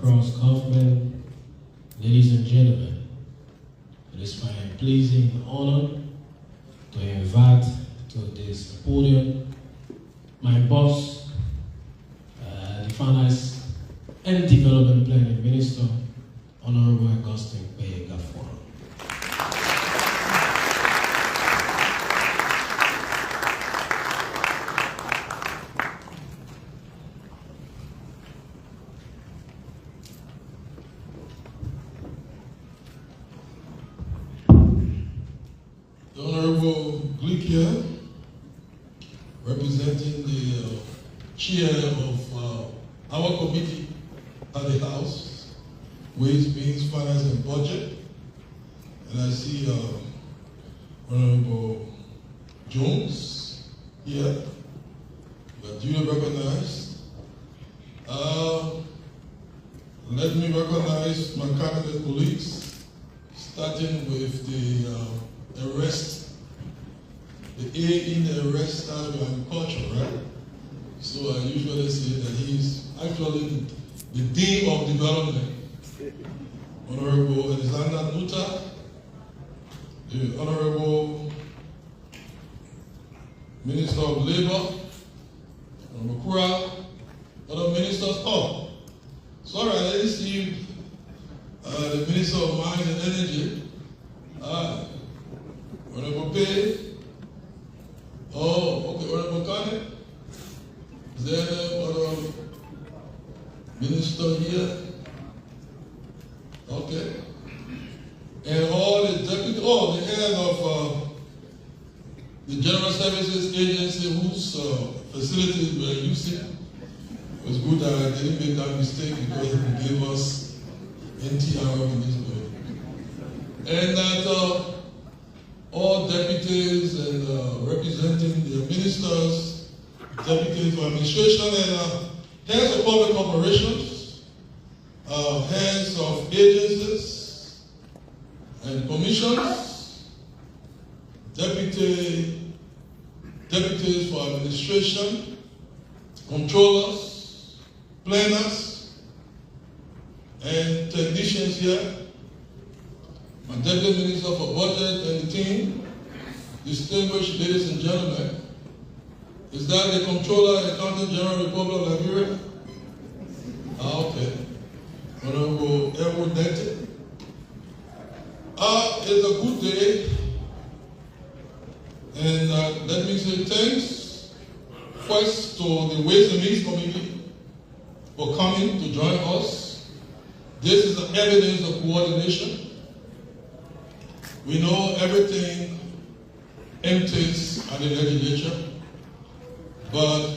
across government, ladies and gentlemen, it is my pleasing honor to invite to this podium my boss, the Finance and Development Planning Minister, Honorable Augustine Boakai. The Honorable Glikia, representing the chair of our committee at the House, Ways, Means, Finance and Budget. And I see Honorable Jones here, duly recognized. Let me recognize my cabinet colleagues, starting with the arrest. The A in the arrest stands for agriculture, right? So I usually say that he's actually the Dean of Development. Honorable Alexander Nuta, the Honorable Minister of Labor, Honorable Kura, other ministers. Oh, sorry, I didn't see the Minister of Mines and Energy, Honorable Pei. Oh, okay, Honorable Kane. Is there another minister here? Okay. And all the deputy, the head of the General Services Agency whose facilities we are using. It was good that I didn't make that mistake because it gave us NTR in this way. And that all deputies and representing the ministers, deputies for administration, and heads of public operations, heads of agencies and commissions, deputies for administration, controllers, planners, and technicians here. My Deputy Minister for Budget and the team, distinguished ladies and gentlemen, is that the Comptroller and Accountant General Republic of Liberia? Okay. Honorable Edward Denton. It's a good day, and let me say thanks first to the Ways and Means Committee for coming to join us. This is an evidence of coordination. We know everything empties at the legislature, but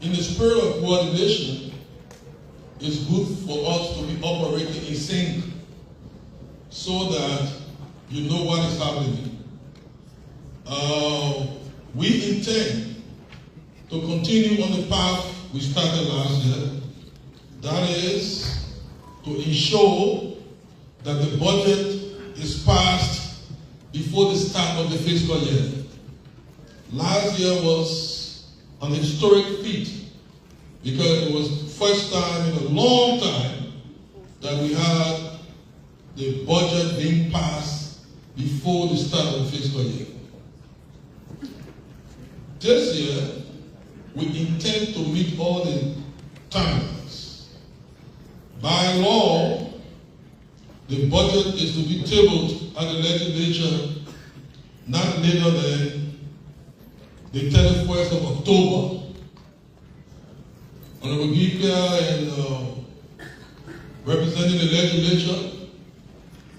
in the spirit of coordination, it's good for us to be operating in sync so that you know what is happening. We intend to continue on the path we started last year. That is to ensure that the budget is passed before the start of the fiscal year. Last year was an historic feat because it was the first time in a long time that we had the budget being passed before the start of the fiscal year. This year, we intend to meet all the timelines. By law, the budget is to be tabled at the legislature not later than the 31st of October. Honorable Gipia and representing the legislature,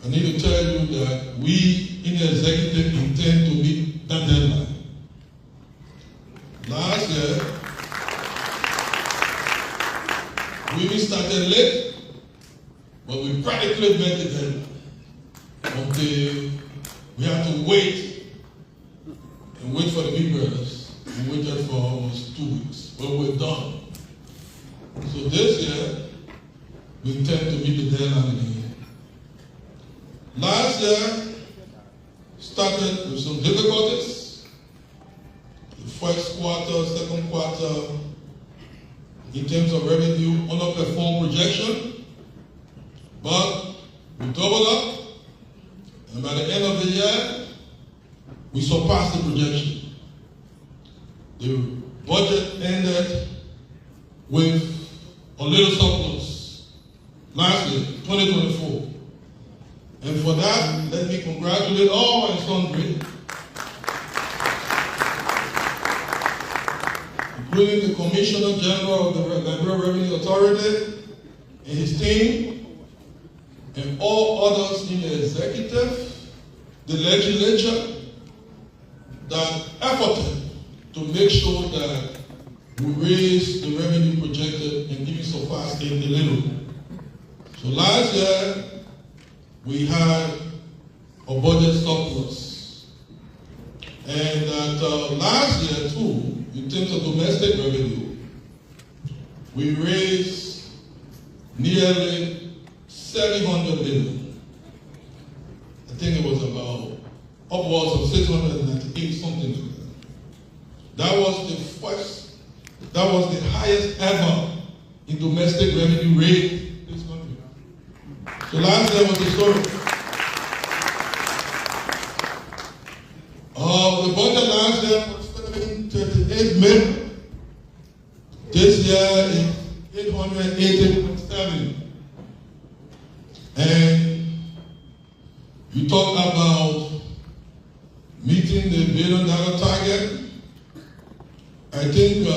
I need to tell you that we in the executive intend to meet that deadline. Last year, we started late, but we practically met the deadline until we had to wait and wait for the big brothers. We waited for almost 2 weeks, but we're done. So this year, we intend to meet the deadline again. Last year started with some difficulties. The first quarter, second quarter, in terms of revenue, underperformed projection. But we doubled up, and by the end of the year, we surpassed the projection. The budget ended with a little surplus last year, 2024. And for that, let me congratulate all my sundry, including the Commissioner General of the Liberia Revenue Authority and his team, and all others in the executive, the legislature, that efforted to make sure that we raise the revenue projected and even surpass it a little. So last year, we had a budget surplus. And that last year too, in terms of domestic revenue, we raised nearly 700 million. I think it was about upwards of 698 something like that. That was the highest ever in domestic revenue rate in this country. So last year was the story. The budget last year was 738 million. This year is 880.7. And you talk about meeting the $1 billion target. I think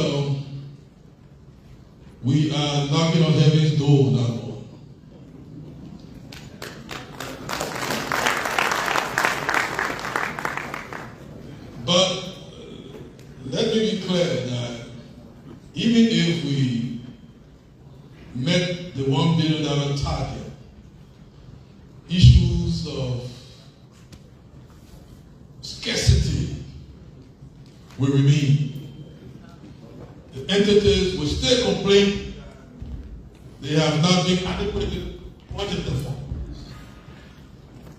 we are knocking on heaven's door on that one. But let me be clear that even if we met the $1 billion target, issues of scarcity will remain. The entities will still complain they have not been adequately budgeted for.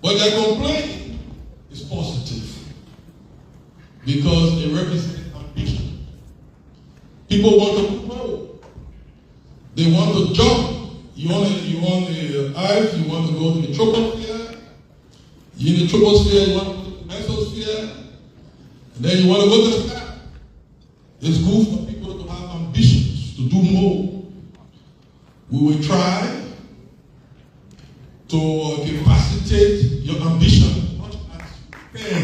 But their complaint is positive because it represents ambition. People want to grow. They want to jump. You want the Earth, you want to go to the troposphere. In the troposphere, you want to go to the mesosphere. And then you want to go to the sky. It's good for people to have ambitions, to do more. We will try to capacitate your ambition as much as you can.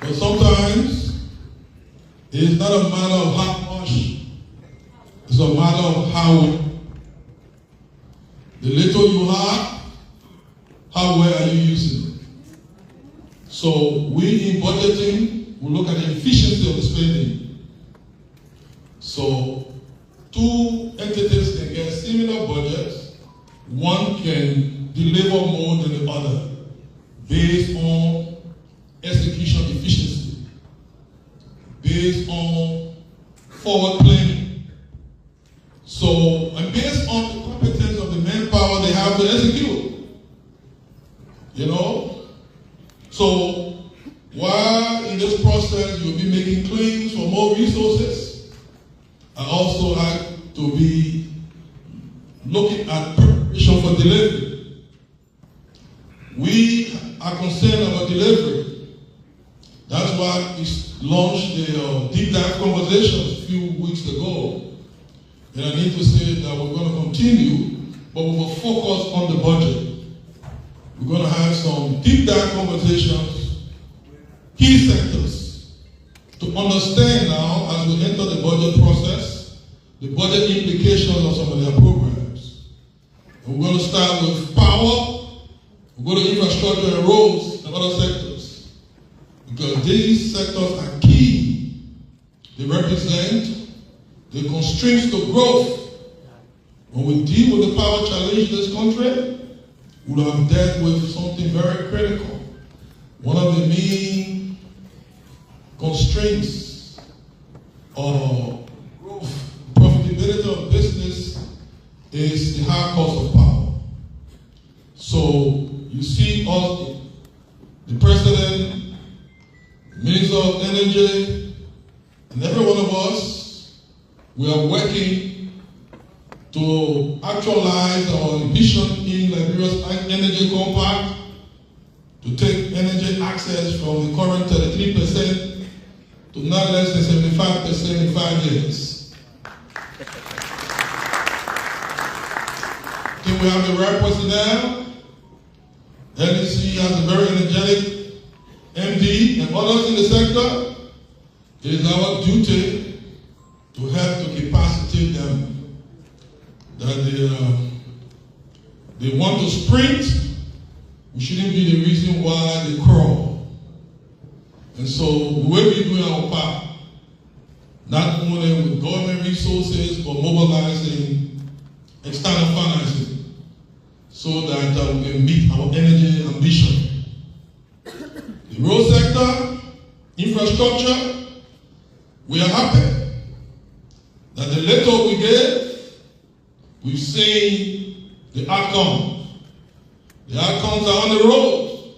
But sometimes it's not a matter of how much, it's a matter of how. The little you have, how well are you using it? So we in budgeting, we look at the efficiency of the spending. So two entities can get similar budgets. One can deliver more than the other based on execution efficiency, based on forward planning. So, and based on the competence of the manpower they have to execute. You know? So, while in this process you'll be making claims for more resources, I also have to be looking at preparation for delivery. We are concerned about delivery. That's why we launched the deep dive conversations a few weeks ago. And I need to say that we're going to continue, but we will focus on the budget. We're going to have some deep dive conversations, key sectors, to understand now as we enter the budget process, the budget implications of some of their programs. And we're going to start with power, we're going to infrastructure and roads and other sectors. Because these sectors are key. They represent the constraints to growth. When we deal with the power challenge in this country, we will have dealt with something very critical. One of the main constraints of growth, profitability of business is the high cost of power. So you see us, the President, the Minister of Energy, and every one of us, we are working to actualize our ambition in Liberia's energy compact, to take energy access from the current 33% to not less than 75% in 5 years. I think we have the right personnel. LDC has a very energetic MD and others in the sector. It is our duty to help to capacitate them. That they want to sprint, we shouldn't be the reason why they crawl. And so we will be doing our part, not only with government resources, but mobilizing external financing so that we can meet our energy ambition. The road sector, infrastructure, we are happy that the little we gave, we've seen the outcome. The outcomes are on the road.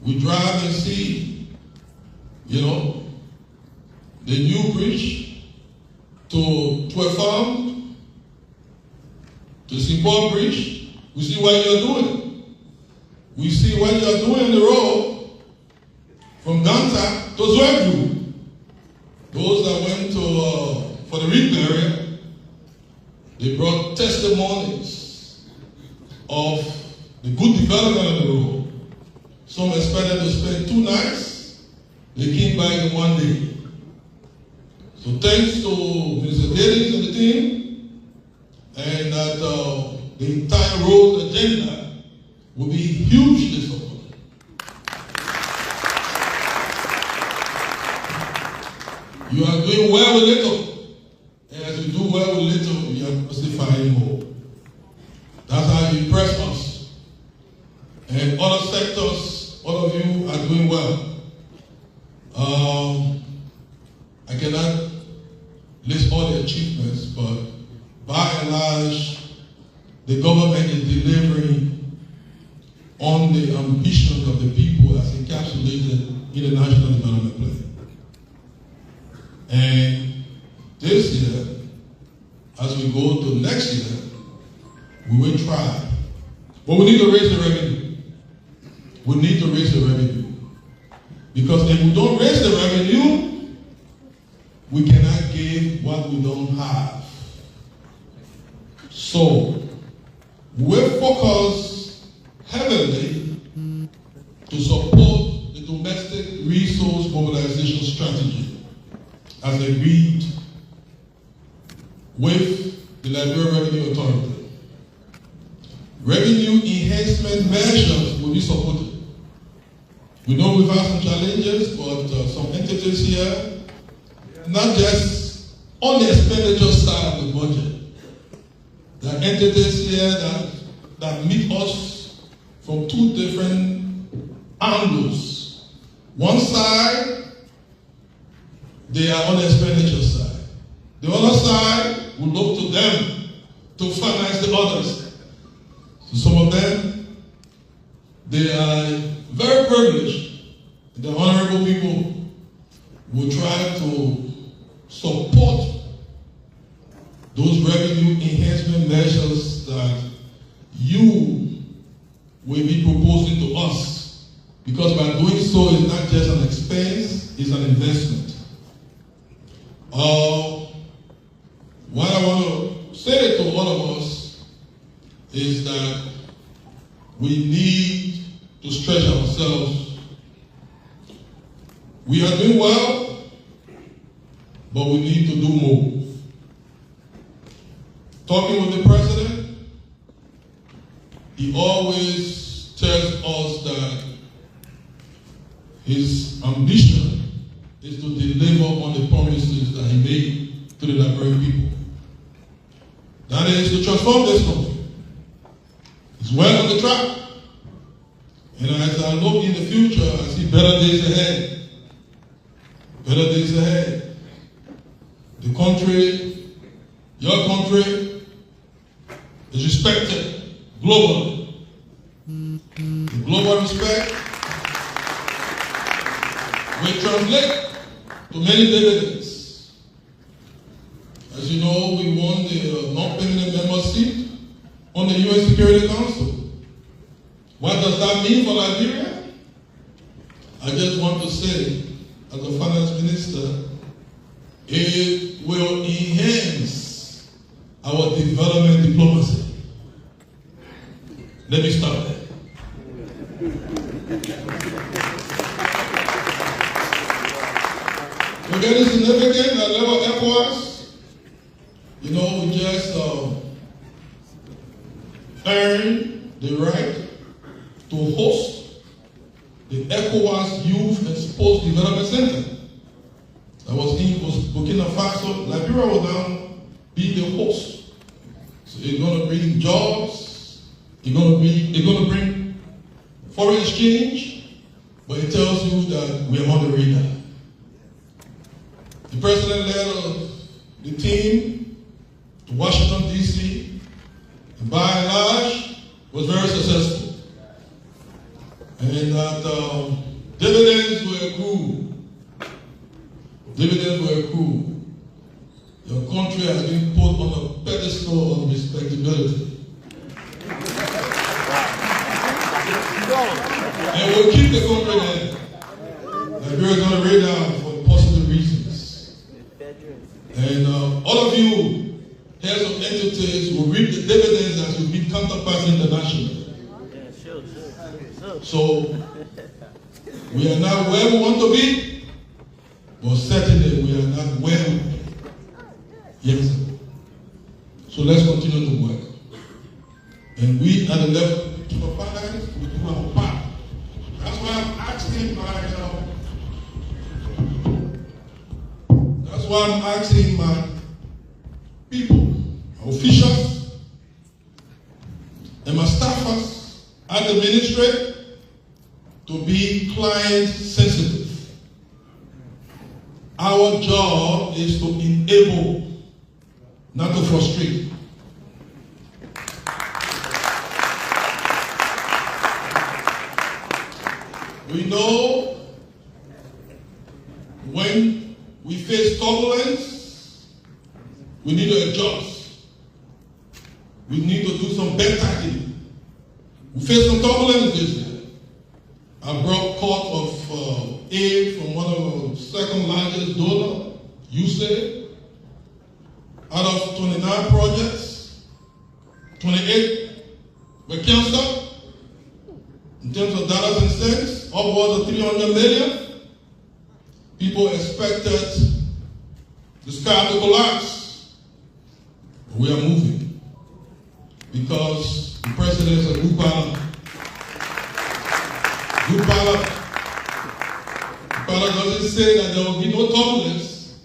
We drive and see, the new bridge to 12 Farm, to Singapore Bridge. We see what you're doing. We see what you're doing on the road from Ganta to Zwegu. Those that went to for the Reed area, they brought testimonies of the good development of the road. Some expected to spend 2 nights. They came back in 1 day. So thanks to Mr. Davis and the team, and that the entire road agenda will be hugely supported. You are doing well with little. And as you do well with little, you are justifying more. That's how you impress us. And other sectors, all of you are doing well. I cannot list all the achievements, but by and large, the government is delivering on the ambitions of the people as encapsulated in the National Development Plan. And this year, as we go to next year, we will try. But we need to raise the revenue. We need to raise the revenue. Because if we don't raise the revenue, we cannot give what we don't have. So, we'll focus heavily to support the domestic resource mobilization strategy as agreed with the Liberia Revenue Authority. Revenue enhancement measures will be supported. We know we've had some challenges, but some entities here, not just on the expenditure side of the budget, there are entities here that meet us from 2 different angles. One side, they are on the expenditure side. The other side, we look to them to finance the others. So some of them, they are very privileged. The honorable people will try to support those revenue enhancement measures that you will be proposing to us. Because by doing so, it's not just an expense, it's an investment. What I want to say to all of us is that we need to stretch ourselves. We are doing well, but we need to do more. Talking with the president, he always tells us that his ambition is to deliver on the promises that he made to the Liberian people. That is to transform this country. He's well on the track. And as I look in the future, I see better days ahead. Better days ahead. The country, your country, is respected globally. The global respect will translate to many dividends. As As you know, we won the non-permanent member seat on the UN Security Council. What does that mean for Liberia? I just want to say, as a finance minister, it will enhance our development diplomacy. Let me stop there. We're getting significant at level ECOWAS. You know, we just earned the right to host the ECOWAS Youth and Sports Development Center. That was in Burkina Faso. Liberia will now be the host. So it's going to bring jobs, it's going to bring foreign exchange, but it tells you that we are on the radar. The president led the team to Washington, D.C., and by and large was very successful. And that dividends were accrued. Dividends were accrued. Your country has been put on a pedestal of respectability. And we'll keep the country there. Liberia is on the radar for positive reasons. And all of you, heads of entities, will reap the dividends as you meet counterparts internationally. So, we are not where we want to be, but certainly we are not where we want to be. Yes. So let's continue to work. And we at the level of finance, we do our part. That's why I'm asking my people, my officials, and my staffers at the ministry to be client sensitive. Our job is to enable, not to frustrate. We know when we face turbulence, we need to adjust. We need to do some backtracking. We face some turbulence this year. I brought part of aid from one of the second largest donor, USAID. Out of 29 projects, 28 were canceled. In terms of dollars and cents, upwards of 300 million. People expected the sky to collapse. We are moving because the president is a good pilot. Good pilot. The pilot doesn't say that there will be no turbulence.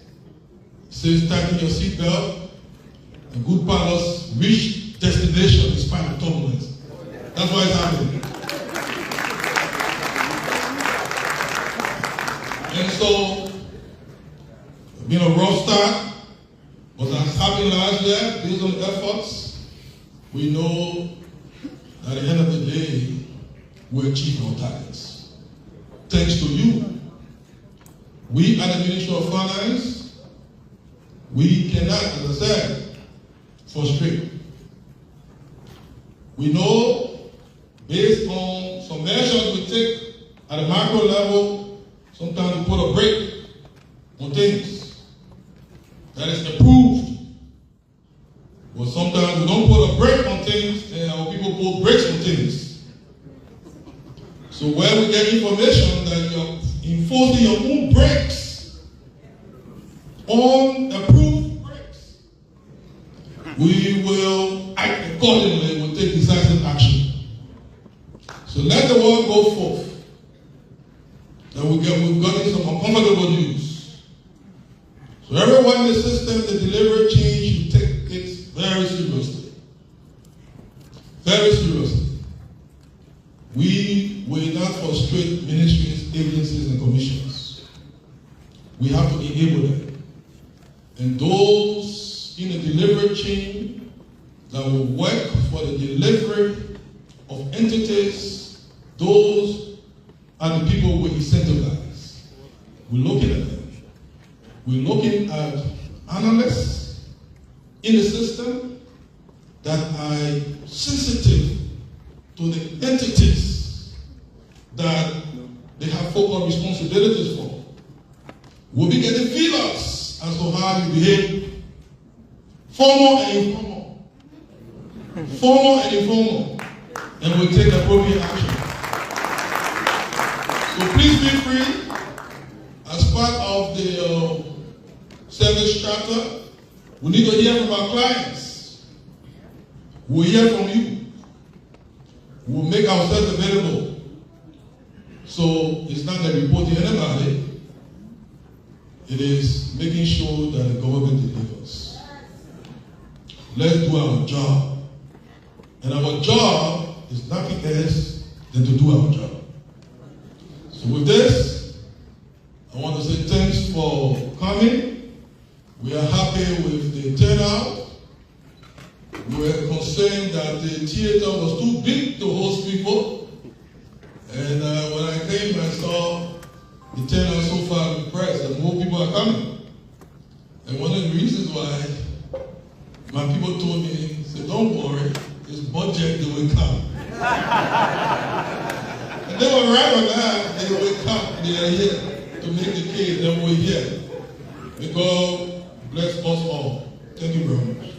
It says tighten your seatbelt, and good pilots reach destination despite the turbulence. That's why it's happening. And so, it's been a rough start, but as happened last year, based on efforts, we know that at the end of the day, we achieve our targets. Thanks to you. We at the Ministry of Finance, we cannot, as I said, frustrate. We know, based on some measures we take at a macro level, sometimes we put a brake on things. That is approved. But sometimes we don't put a brake on things, and our people put brakes on things. So where we get information that you're enforcing your own brakes on approved brakes, we will act accordingly. We'll take decisive action. So let the world go forth. That we've gotten some uncomfortable news. So everyone in the system, the delivery change, should take it very seriously. Very seriously. We will not frustrate ministries, agencies, and commissions. We have to enable them. And those in the delivery chain that will work for the delivery of entities, those are the people we incentivize. We're looking at them. We're looking at analysts, in the system that are sensitive to the entities that they have focal responsibilities for. We'll be getting feelers as to how you behave, formal and informal. Formal and informal. And we'll take appropriate action. So please be free, as part of the service charter, we need to hear from our clients. We'll hear from you. We'll make ourselves available. So it's not that reporting anybody, it is making sure that the government delivers. Let's do our job. And our job is nothing else than to do our job. So with this, I want to say thanks for coming. We are happy with the turnout. We were concerned that the theater was too big to host people. And when I came, I saw the turnout so far. I'm impressed that more people are coming. And one of the reasons why my people told me, said, don't worry, this budget they will come. And they were right on that. They will come. They are here to make the case that we're here. May God bless us all. Thank you very much.